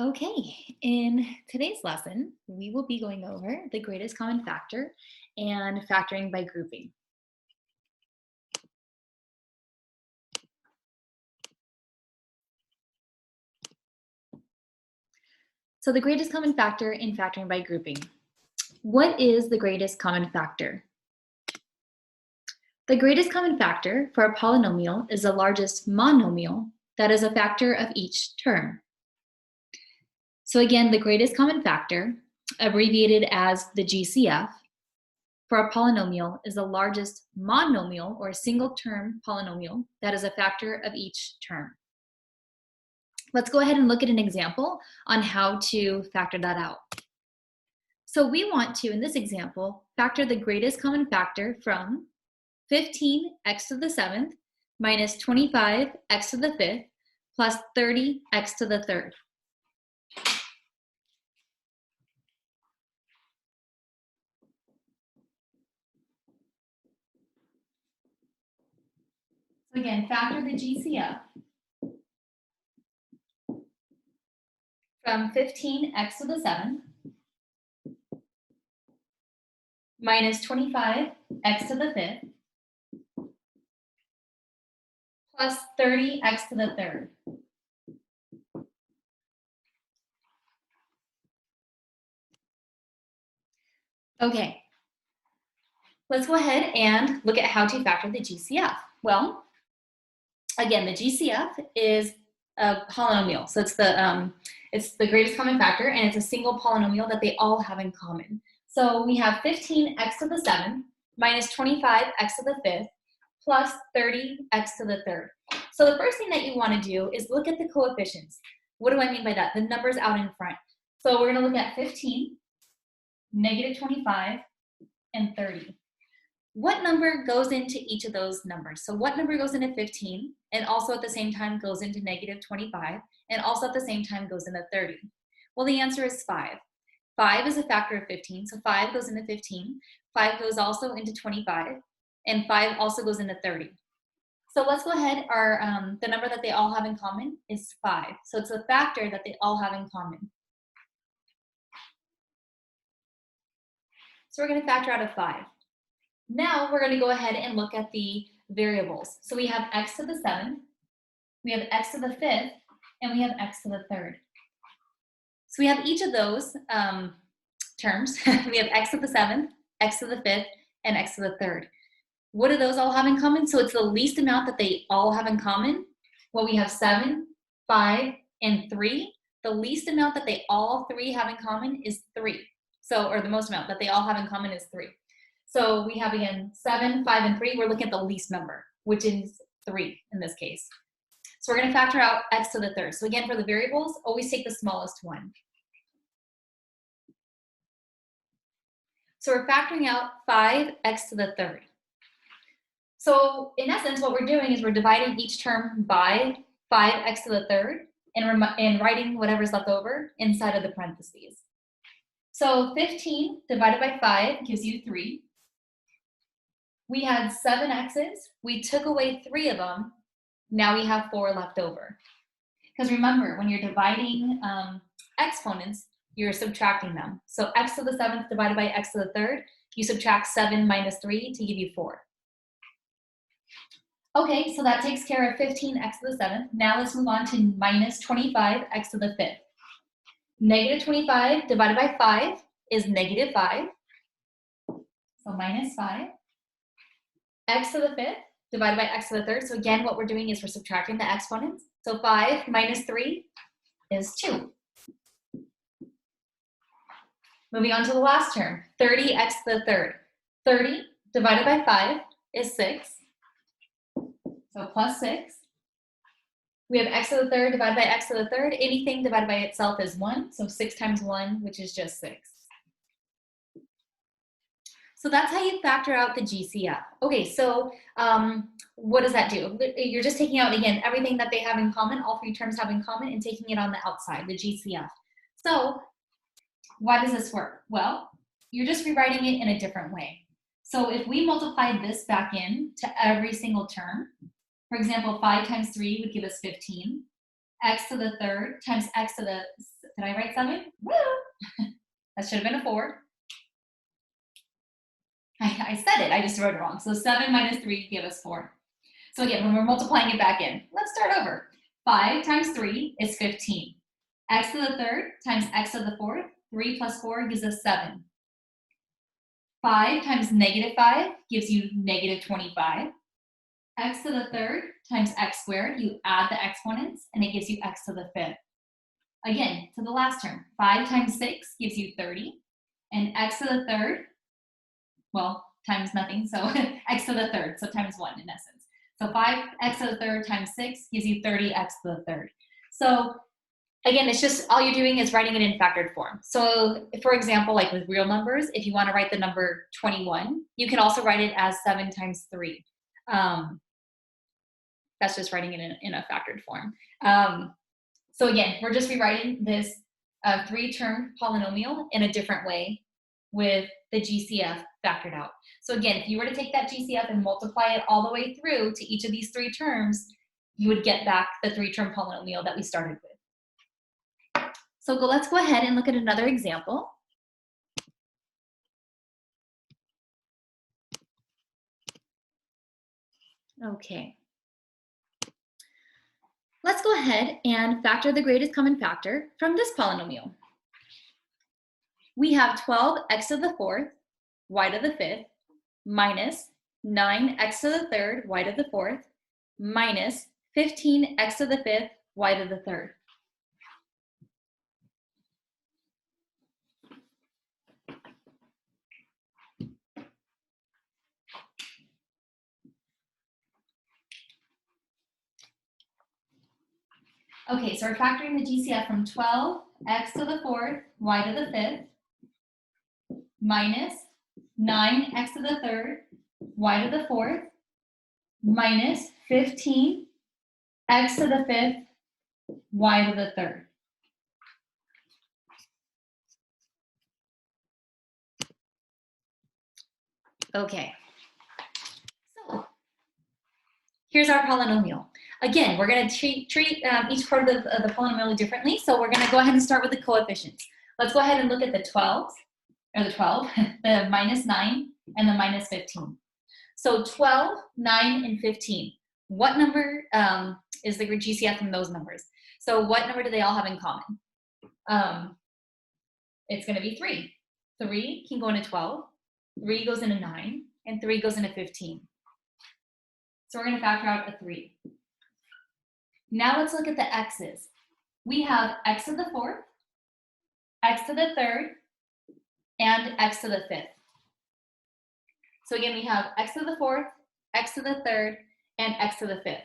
Okay, in today's lesson, we will be going over the greatest common factor and factoring by grouping. So the greatest common factor in factoring by grouping. What is the greatest common factor? The greatest common factor for a polynomial is the largest monomial that is a factor of each term. So again, the greatest common factor, abbreviated as the GCF, for a polynomial is the largest monomial or single term polynomial that is a factor of each term. Let's go ahead and look at an example on how to factor that out. So we want to, in this example, factor the greatest common factor from 15x to the 7th minus 25x to the 5th plus 30x to the 3rd. So again, factor the GCF from 15x to the 7th minus 25x to the 5th plus 30x to the 3rd. Okay, let's go ahead and look at how to factor the GCF. Well, again, the GCF is a polynomial. So it's the greatest common factor, and it's a single polynomial that they all have in common. So we have 15x to the 7th minus 25x to the 5th plus 30x to the 3rd. So the first thing that you want to do is look at the coefficients. What do I mean by that? The numbers out in front. So we're going to look at 15, negative 25, and 30. What number goes into each of those numbers? So what number goes into 15 and also at the same time goes into negative 25 and also at the same time goes into 30? Well, the answer is 5. 5 is a factor of 15, so 5 goes into 15. 5 goes also into 25, and 5 also goes into 30. So let's go ahead. The number that they all have in common is 5. So it's a factor that they all have in common. So we're going to factor out of 5. Now we're going to go ahead and look at the variables. So we have x to the 7th, we have x to the 5th, and we have x to the 3rd. So we have each of those terms. We have x to the 7th, x to the 5th, and x to the 3rd. What do those all have in common? So it's the least amount that they all have in common. Well, we have 7, 5, and 3. The least amount that they all three have in common is 3. So, or the most amount that they all have in common is 3. So we have, again, 7, 5, and 3. We're looking at the least number, which is 3 in this case. So we're going to factor out x to the 3rd. So again, for the variables, always take the smallest one. So we're factoring out 5x to the 3rd. So in essence, what we're doing is we're dividing each term by 5x to the 3rd and writing whatever's left over inside of the parentheses. So 15 divided by 5 gives you 3. We had 7 x's. We took away 3 of them. Now we have 4 left over. Because remember, when you're dividing exponents, you're subtracting them. So x to the 7th divided by x to the 3rd, you subtract 7 minus 3 to give you 4. Okay, so that takes care of 15x to the 7th. Now let's move on to minus 25x to the 5th. Negative 25 divided by 5 is negative 5. So minus 5. X to the 5th divided by x to the 3rd. So again, what we're doing is we're subtracting the exponents. So 5 minus 3 is 2. Moving on to the last term, 30x to the 3rd. 30 divided by 5 is 6. So plus 6. We have x to the 3rd divided by x to the 3rd. Anything divided by itself is 1. So 6 times 1, which is just 6. So that's how you factor out the GCF. Okay, so what does that do? You're just taking out, again, everything that they have in common, all 3 terms have in common, and taking it on the outside, the GCF. So why does this work? Well, you're just rewriting it in a different way. So if we multiply this back in to every single term, for example, 5 times 3 would give us 15. X to the 3rd times x to the Did I write 7? Woo! That should have been a 4. I said it, I just wrote it wrong. So 7 minus 3 give us 4. So again, when we're multiplying it back in, let's start over. 5 times 3 is 15. X to the third times x to the fourth, 3 plus 4 gives us 7. 5 times negative 5 gives you negative 25. X to the third times x squared, you add the exponents, and it gives you x to the fifth. Again, to the last term, 5 times 6 gives you 30, and x to the third, well, times nothing, so x to the third, so times 1 in essence. So 5x to the third times 6 gives you 30x to the third. So again, it's just all you're doing is writing it in factored form. So for example, like with real numbers, if you want to write the number 21, you can also write it as 7 times 3. That's just writing it in a factored form. So again, we're just rewriting this 3-term polynomial in a different way with the GCF factored out. So again, if you were to take that GCF and multiply it all the way through to each of these 3 terms, you would get back the 3-term polynomial that we started with. So let's go ahead and look at another example. Okay. Let's go ahead and factor the greatest common factor from this polynomial. We have 12x to the fourth, y to the fifth, minus 9x to the third, y to the fourth, minus 15x to the fifth, y to the third. Okay, so we're factoring the GCF from 12x to the fourth, y to the fifth, minus 9x to the third, y to the fourth, minus 15x to the fifth, y to the third. Okay, so here's our polynomial. Again, we're going to treat each part of the polynomial differently, so we're going to go ahead and start with the coefficients. Let's go ahead and look at the 12, the minus 9, and the minus 15. So 12, 9, and 15. What number is the GCF from those numbers? So what number do they all have in common? It's going to be 3. 3 can go into 12, 3 goes into 9, and 3 goes into 15. So we're going to factor out a 3. Now let's look at the x's. We have x to the fourth, x to the third, and x to the fifth. So again, we have x to the fourth, x to the third, and x to the fifth.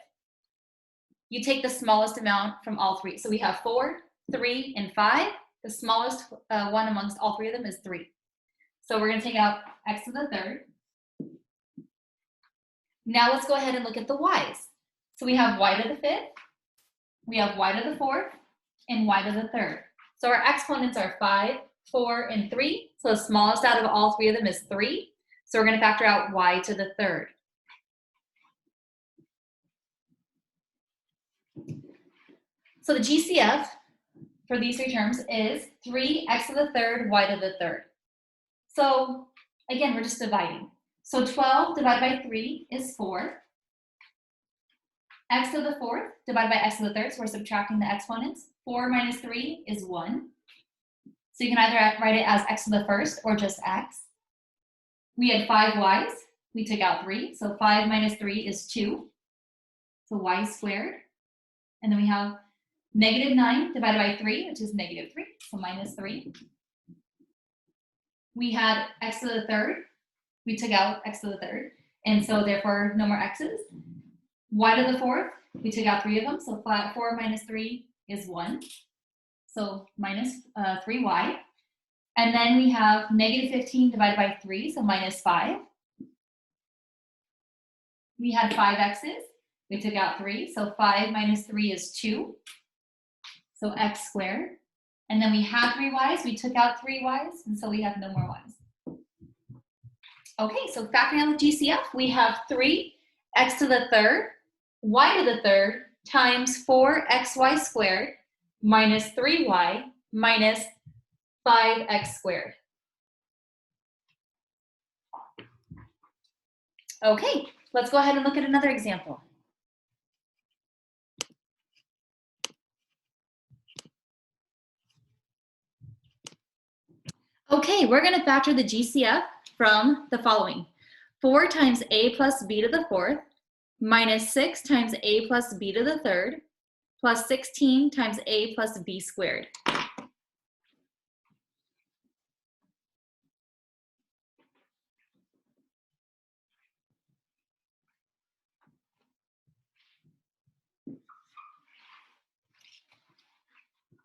You take the smallest amount from all 3. So we have 4, 3, and 5. The smallest one amongst all 3 of them is 3. So we're going to take out x to the third. Now let's go ahead and look at the y's. So we have y to the fifth, we have y to the fourth, and y to the third. So our exponents are 5, 4, and 3. So the smallest out of all 3 of them is 3. So we're going to factor out y to the third. So the GCF for these 3 terms is 3x to the third, y to the third. So again, we're just dividing. So 12 divided by 3 is 4. X to the fourth divided by x to the third, so we're subtracting the exponents. 4 minus 3 is 1. So you can either write it as x to the first or just x. We had 5 y's. We took out 3. So 5 minus 3 is 2. So y squared. And then we have negative 9 divided by 3, which is negative 3. So minus 3. We had x to the third. We took out x to the third. And so therefore, no more x's. Y to the fourth, we took out 3 of them. So 4 minus 3 is 1. So minus 3y. And then we have negative 15 divided by 3, so minus 5. We had 5 x's. We took out 3. So 5 minus 3 is 2. So x squared. And then we had 3 y's. We took out 3 y's. And so we have no more y's. Okay, so factoring out the GCF, we have 3x to the third, y to the third, times 4xy squared, minus 3y, minus 5x squared. Okay, let's go ahead and look at another example. Okay, we're going to factor the GCF from the following. 4 times a plus b to the fourth minus 6 times a plus b to the third plus 16 times a plus b squared.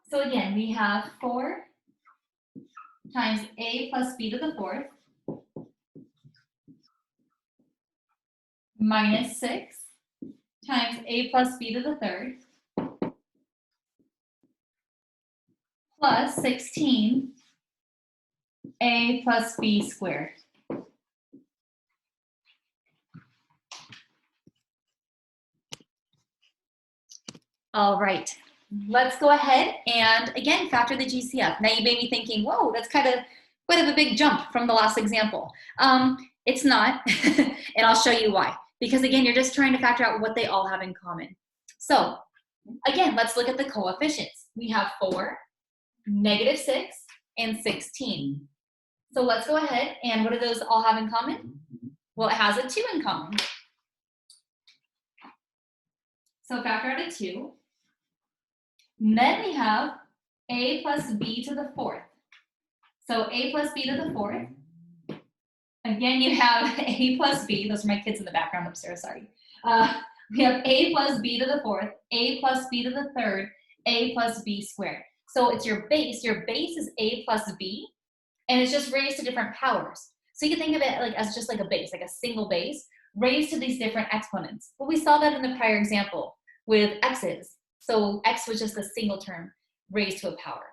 So again, we have 4 times a plus b to the fourth minus 6 times a plus b to the third plus 16 a plus b squared. All right, let's go ahead and again factor the GCF. Now you may be thinking, whoa, that's quite of a big jump from the last example. It's not, and I'll show you why. Because again, you're just trying to factor out what they all have in common. So again, let's look at the coefficients. We have 4, -6, and 16. So let's go ahead and what do those all have in common? Well, it has a 2 in common. So factor out a 2. Then we have a plus b to the fourth. So a plus b to the fourth. Again, you have a plus b. Those are my kids in the background upstairs, sorry. We have a plus b to the fourth, a plus b to the third, a plus b squared. So it's your base. Your base is a plus b, and it's just raised to different powers. So you can think of it like as just like a base, like a single base, raised to these different exponents. Well, we saw that in the prior example with x's. So x was just a single term raised to a power.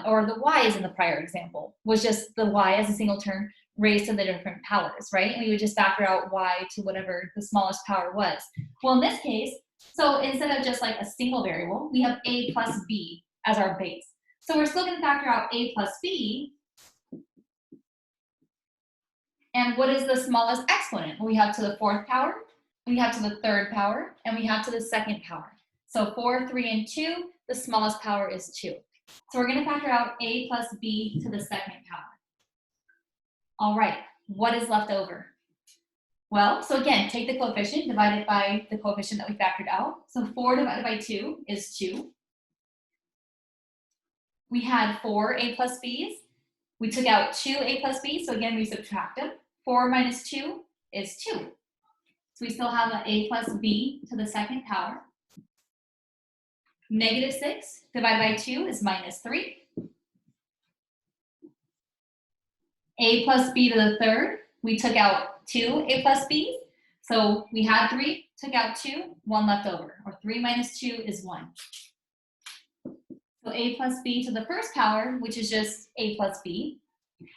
Or the y's in the prior example was just the y as a single term raised to the different powers, right? And we would just factor out y to whatever the smallest power was. Well, in this case, so instead of just like a single variable, we have a plus b as our base. So we're still going to factor out a plus b. And what is the smallest exponent? We have to the fourth power, we have to the third power, and we have to the second power. So 4, 3, and 2, the smallest power is 2. So we're going to factor out a plus b to the second power. All right, what is left over? Well, so again, take the coefficient, divide it by the coefficient that we factored out. So 4 divided by 2 is 2. We had 4 a plus b's. We took out 2 a plus b, so again, we subtract them. 4 minus 2 is 2. So we still have an a plus b to the second power. -6 divided by 2 is -3. A plus b to the third, we took out 2 a plus b's. So we had 3, took out 2, 1 left over. Or 3 minus 2 is 1. So a plus b to the first power, which is just a plus b.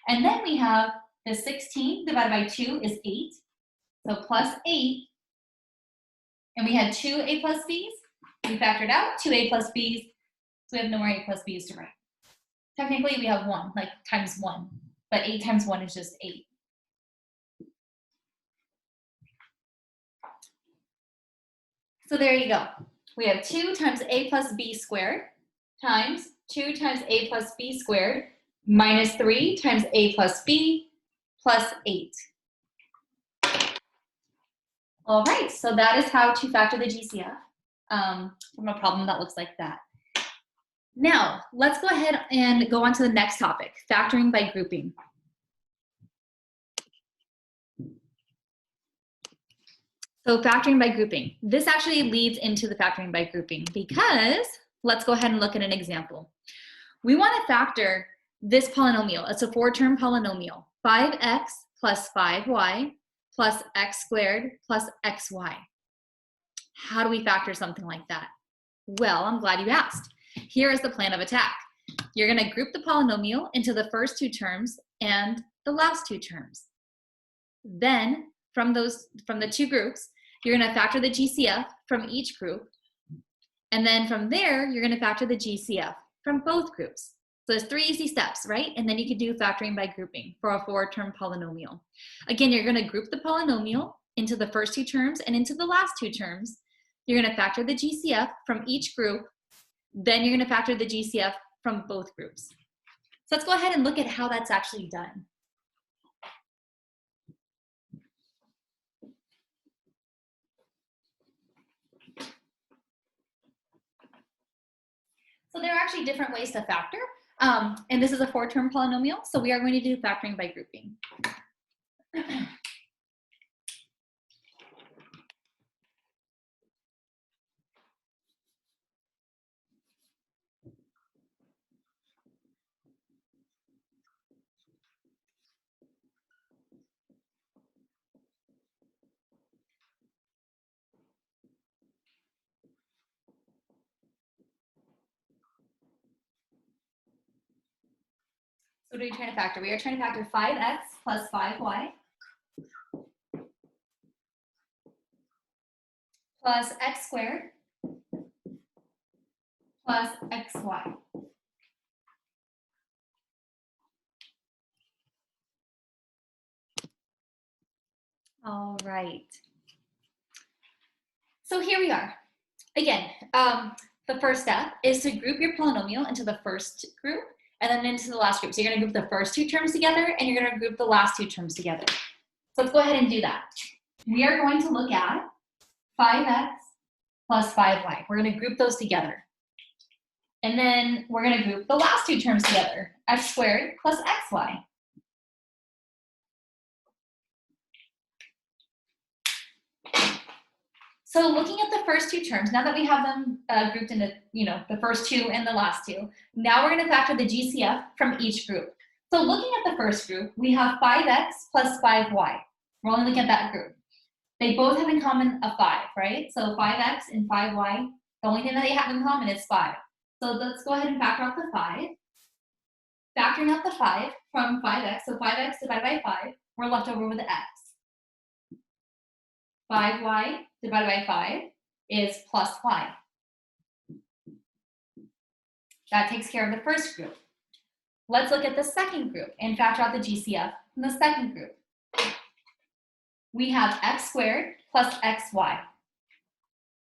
And then we have the 16 divided by 2 is 8. So plus 8. And we had 2 a plus b's. We factored out 2 a plus b's. So we have no more a plus b's to write. Technically, we have 1, like times 1. But 8 times 1 is just 8. So there you go. We have 2 times a plus b squared times 2 times a plus b squared minus 3 times a plus b plus 8. All right, so that is how to factor the GCF from a problem that looks like that. Now, let's go ahead and go on to the next topic, factoring by grouping. So factoring by grouping. This actually leads into the factoring by grouping because let's go ahead and look at an example. We want to factor this polynomial. It's a 4-term polynomial, 5x plus 5y plus x squared plus xy. How do we factor something like that? Well, I'm glad you asked. Here is the plan of attack. You're going to group the polynomial into the first 2 terms and the last 2 terms. Then, from the 2 groups, you're going to factor the GCF from each group. And then from there, you're going to factor the GCF from both groups. So there's 3 easy steps, right? And then you can do factoring by grouping for a 4-term polynomial. Again, you're going to group the polynomial into the first 2 terms and into the last 2 terms. You're going to factor the GCF from each group. Then you're going to factor the GCF from both groups. So let's go ahead and look at how that's actually done. So there are actually different ways to factor. And this is a 4-term polynomial, so we are going to do factoring by grouping. So what are we trying to factor? We are trying to factor 5x plus 5y plus x squared plus xy. All right. So here we are. Again, the first step is to group your polynomial into the first group and then into the last group. So you're going to group the first 2 terms together and you're going to group the last 2 terms together. So let's go ahead and do that. We are going to look at 5x plus 5y. We're going to group those together. And then we're going to group the last 2 terms together, x squared plus xy. So looking at the first 2 terms, now that we have them grouped into, the first 2 and the last 2, now we're going to factor the GCF from each group. So looking at the first group, we have 5x plus 5y. We're only looking at that group. They both have in common a 5, right? So 5x and 5y, the only thing that they have in common is 5. So let's go ahead and factor out the 5. Factoring out the 5 from 5x, so 5x divided by 5, we're left over with x. 5y divided by 5 is plus y. That takes care of the first group. Let's look at the second group and factor out the GCF from the second group. We have x squared plus xy.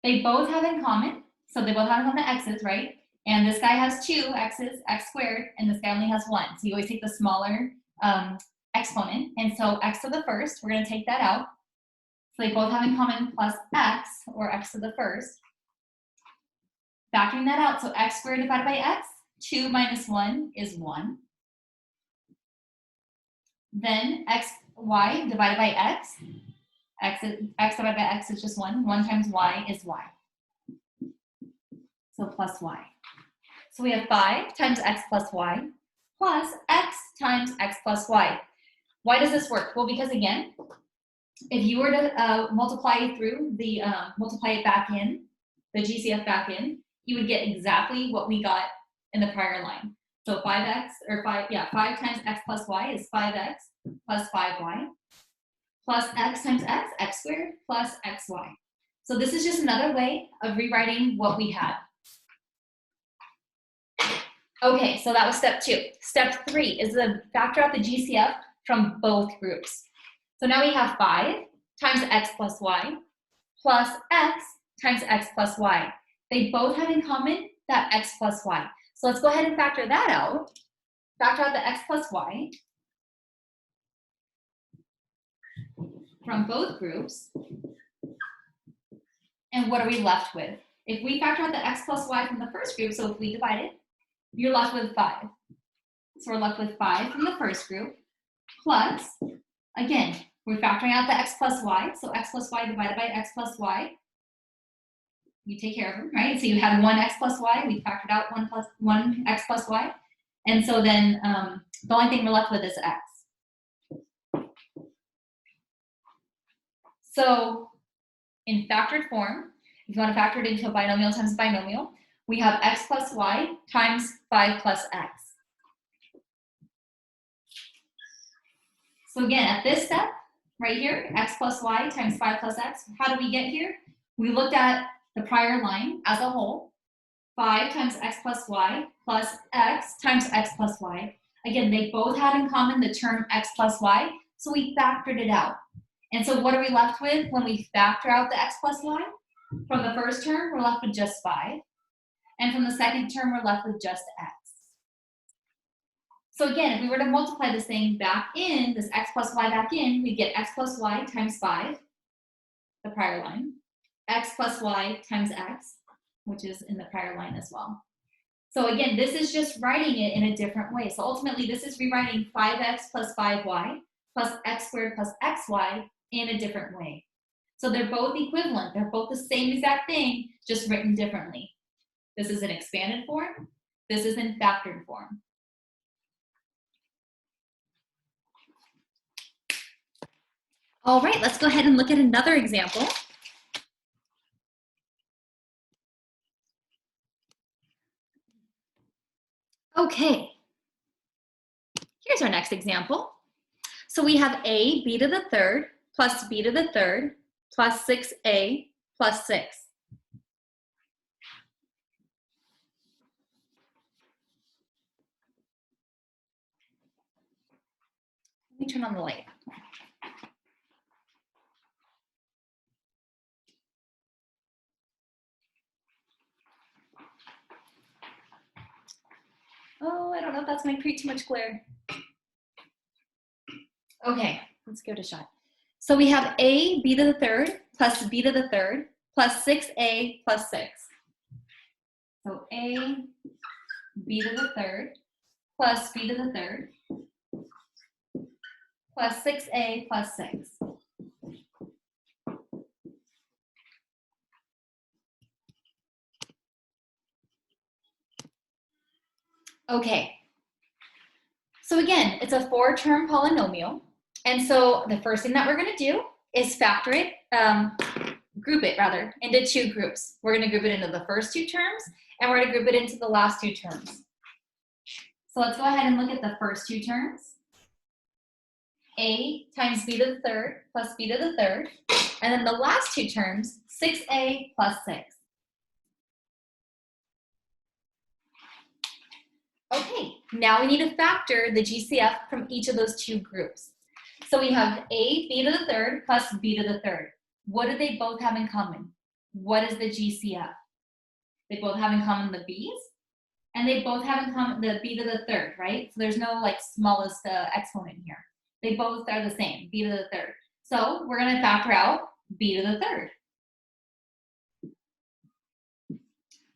They both have in common, so they both have in common the x's, right? And this guy has 2 x's, x squared, and this guy only has 1. So you always take the smaller exponent. And so x to the first, we're going to take that out. So they both have in common plus x, or x to the first. Factoring that out, so x squared divided by x, 2 minus 1 is 1. Then xy divided by x divided by x is just 1. 1 times y is y. So plus y. So we have 5 times x plus y plus x times x plus y. Why does this work? Well, because again, if you were to multiply it back in, the GCF back in, you would get exactly what we got in the prior line. So 5 times x plus y is 5x plus 5y plus x times x squared plus xy. So this is just another way of rewriting what we had. Okay, so that was step 2. Step 3 is to factor out the GCF from both groups. So now we have 5 times x plus y plus x times x plus y. They both have in common that x plus y. So let's go ahead and factor that out. Factor out the x plus y from both groups. And what are we left with? If we factor out the x plus y from the first group, so if we divide it, you're left with 5. So we're left with 5 from the first group, plus, again, we're factoring out the x plus y, so x plus y divided by x plus y. You take care of them, right? So you had 1 x plus y, we factored out 1 x plus y, and so then the only thing we're left with is x. So in factored form, if you want to factor it into a binomial times binomial, we have x plus y times 5 plus x. So again, at this step, right here, x plus y times 5 plus x, how do we get here? We looked at the prior line as a whole, 5 times x plus y plus x times x plus y. Again, they both had in common the term x plus y, so we factored it out. And so what are we left with when we factor out the x plus y? From the first term, we're left with just 5. And from the second term, we're left with just x. So again, if we were to multiply this thing back in, this x plus y back in, we get x plus y times 5, the prior line, x plus y times x, which is in the prior line as well. So again, this is just writing it in a different way. So ultimately, this is rewriting 5x plus 5y plus x squared plus xy in a different way. So they're both equivalent. They're both the same exact thing, just written differently. This is in expanded form. This is in factored form. All right, let's go ahead and look at another example. Okay, here's our next example. So we have a b to the third plus b to the third plus 6a plus 6. Let me turn on the light. Oh, I don't know if that's going to create too much glare. Okay, let's give it a shot. So we have a b to the third plus b to the third plus 6a plus 6. So a b to the third plus b to the third plus 6a plus 6. Okay, so again, it's a 4-term polynomial. And so the first thing that we're going to do is factor it, group it rather, into 2 groups. We're going to group it into the first 2 terms, and we're going to group it into the last 2 terms. So let's go ahead and look at the first 2 terms. A times b to the third plus b to the third. And then the last 2 terms, 6a plus 6. Okay, now we need to factor the GCF from each of those 2 groups. So we have a b to the third plus b to the third. What do they both have in common? What is the GCF? They both have in common the b's, and they both have in common the b to the third, right? So there's no like smallest exponent here. They both are the same, b to the third. So we're going to factor out b to the third.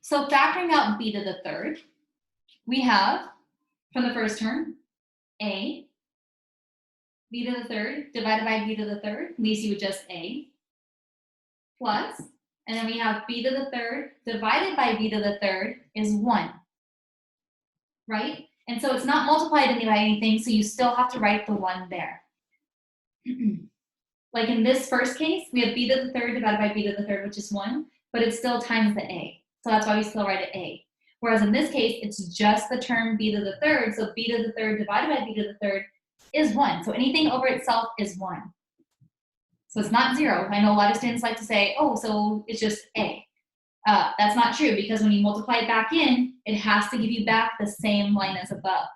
So factoring out b to the third, we have, from the first term, a b to the third divided by b to the third leaves you with just a, plus, and then we have b to the third divided by b to the third is 1, right? And so it's not multiplied by anything, so you still have to write the 1 there. Like in this first case, we have b to the third divided by b to the third, which is 1, but it's still times the a. So that's why we still write it a. Whereas in this case, it's just the term b to the third, so b to the third divided by b to the third is 1. So anything over itself is 1. So it's not 0. I know a lot of students like to say, oh, so it's just a. That's not true, because when you multiply it back in, it has to give you back the same line as above.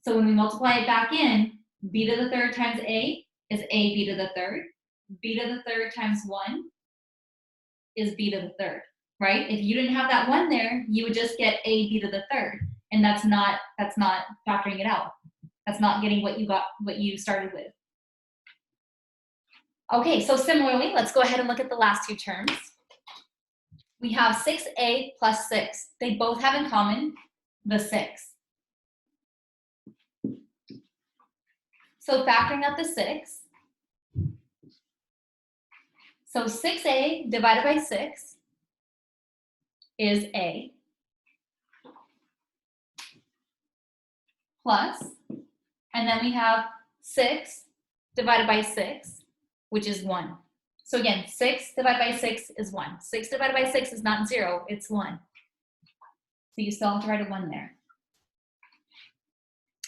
So when we multiply it back in, b to the third times a is a b to the third. B to the third times 1 is b to the third, right? If you didn't have that 1 there, you would just get a b to the third, and that's not factoring it out. That's not getting what you started with. Okay, so similarly, let's go ahead and look at the last 2 terms. We have 6a plus 6. They both have in common the 6. So factoring out the 6. So 6a divided by 6 is a, plus, and then we have 6 divided by 6, which is 1. So again, 6 divided by 6 is 1. 6 divided by 6 is not 0, it's 1. So you still have to write a 1 there.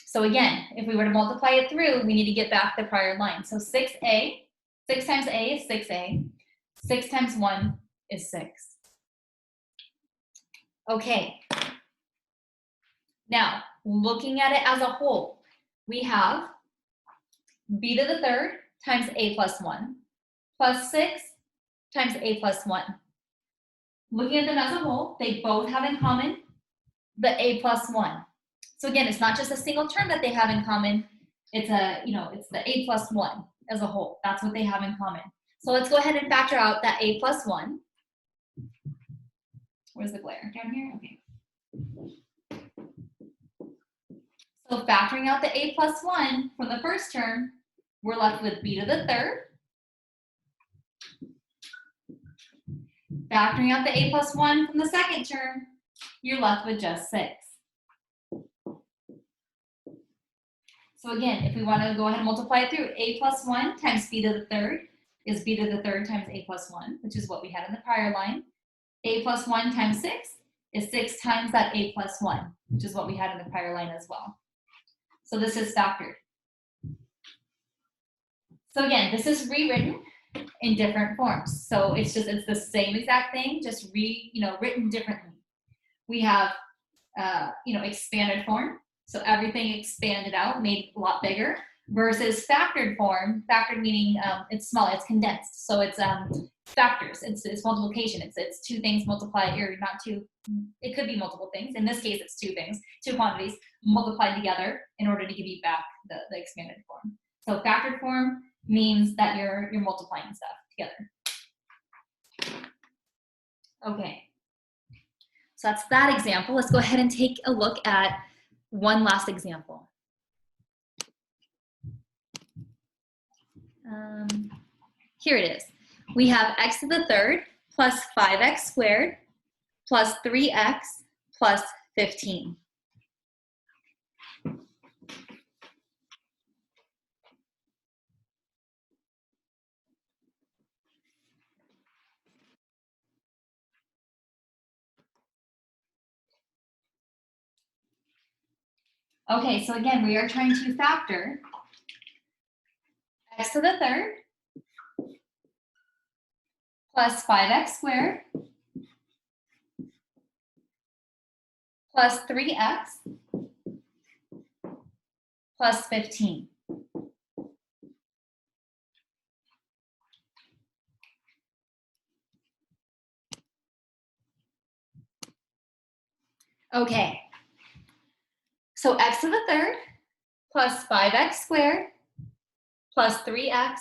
So again, if we were to multiply it through, we need to get back the prior line. So 6a, 6 times a is 6a. 6 times 1 is 6. Okay. Now, looking at it as a whole, we have b to the third times a plus 1 plus 6 times a plus 1. Looking at them as a whole, they both have in common the a plus 1. So again, it's not just a single term that they have in common. It's it's the a plus 1 as a whole. That's what they have in common. So let's go ahead and factor out that a plus 1. Where's the glare? Down here? Okay. So factoring out the a plus 1 from the first term, we're left with b to the third. Factoring out the a plus 1 from the second term, you're left with just 6. So again, if we want to go ahead and multiply it through, a plus 1 times b to the third is b to the third times a plus 1, which is what we had in the prior line. A plus 1 times 6 is 6 times that a plus 1, which is what we had in the prior line as well. So this is factored. So again, this is rewritten in different forms. So it's the same exact thing, just written differently. We have expanded form. So everything expanded out, made a lot bigger, versus factored form. Factored meaning it's small, it's condensed. So it's factors. It's multiplication. It's two things multiplied, or not two. It could be multiple things. In this case, it's two things, two quantities multiplied together in order to give you back the expanded form. So factored form means that you're multiplying stuff together. Okay. So that's that example. Let's go ahead and take a look at one last example. Here it is. We have x to the third plus 5x squared plus 3x plus 15. Okay, so again, we are trying to factor x to the third plus 5x squared plus 3x plus 15. Okay, so x to the third plus 5x squared plus 3x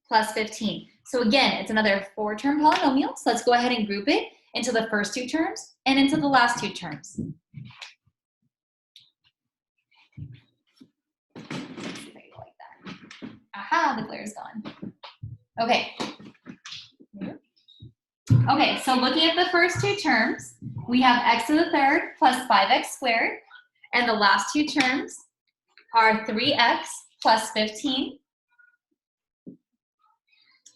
plus 15. So again, it's another 4-term polynomial. So let's go ahead and group it into the first two terms and into the last two terms. Let's see if I can go like that. Aha, the glare is gone. Okay. Okay, so looking at the first two terms, we have x to the third plus 5x squared, and the last two terms are 3x plus 15.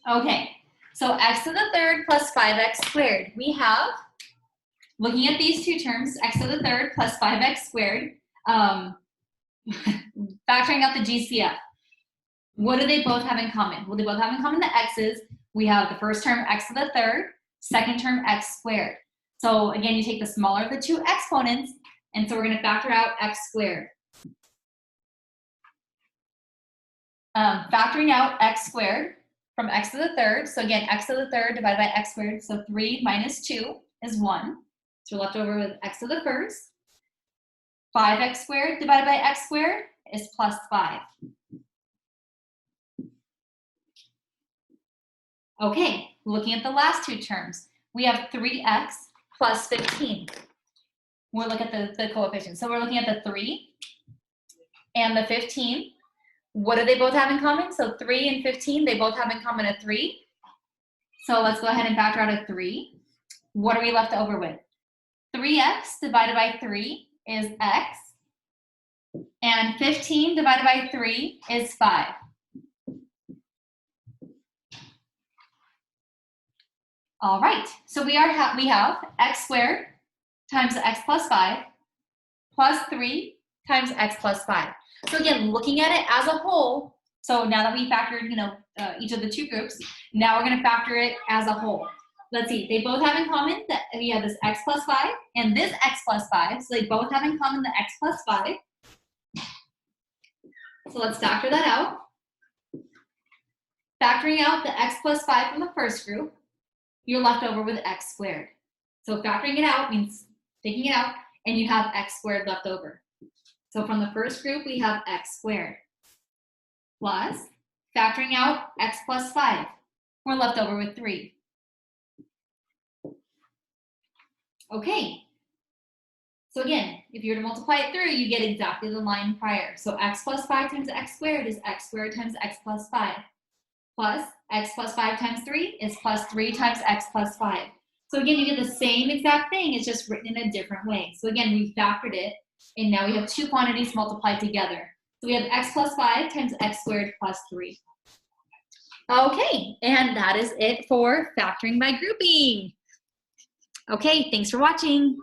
Okay, so x to the third plus 5x squared. We have, looking at these two terms, x to the third plus 5x squared, factoring out the GCF. What do they both have in common? Well, they both have in common the x's. We have the first term x to the third, second term x squared. So again, you take the smaller of the two exponents, and so we're going to factor out x squared. Factoring out x squared from x to the third. So again, x to the third divided by x squared. So 3 minus 2 is 1. So we're left over with x to the first. 5x squared divided by x squared is plus 5. Okay, looking at the last two terms, we have 3x plus 15. We'll look at the coefficients. So we're looking at the 3 and the 15. What do they both have in common? So 3 and 15, they both have in common a 3. So let's go ahead and factor out a 3. What are we left over with? 3x divided by 3 is x. And 15 divided by 3 is 5. All right, so we have x squared times x plus 5 plus 3 times x plus 5. So again, looking at it as a whole, so now that we factored each of the two groups, now we're going to factor it as a whole. let's see, they both have in common that we have this x plus 5 and this x plus 5. So they both have in common the x plus 5. So let's factor that out. Factoring out the x plus 5 from the first group, you're left over with x squared. So factoring it out means taking it out, and you have x squared left over. So from the first group, we have x squared plus factoring out x plus 5. We're left over with 3. Okay. So again, if you were to multiply it through, you get exactly the line prior. So x plus 5 times x squared is x squared times x plus 5. Plus x plus 5 times 3 is plus 3 times x plus 5. So again, you get the same exact thing. It's just written in a different way. So again, we factored it, and now we have two quantities multiplied together. So we have x plus 5 times x squared plus 3. Okay, and that is it for factoring by grouping. Okay, thanks for watching.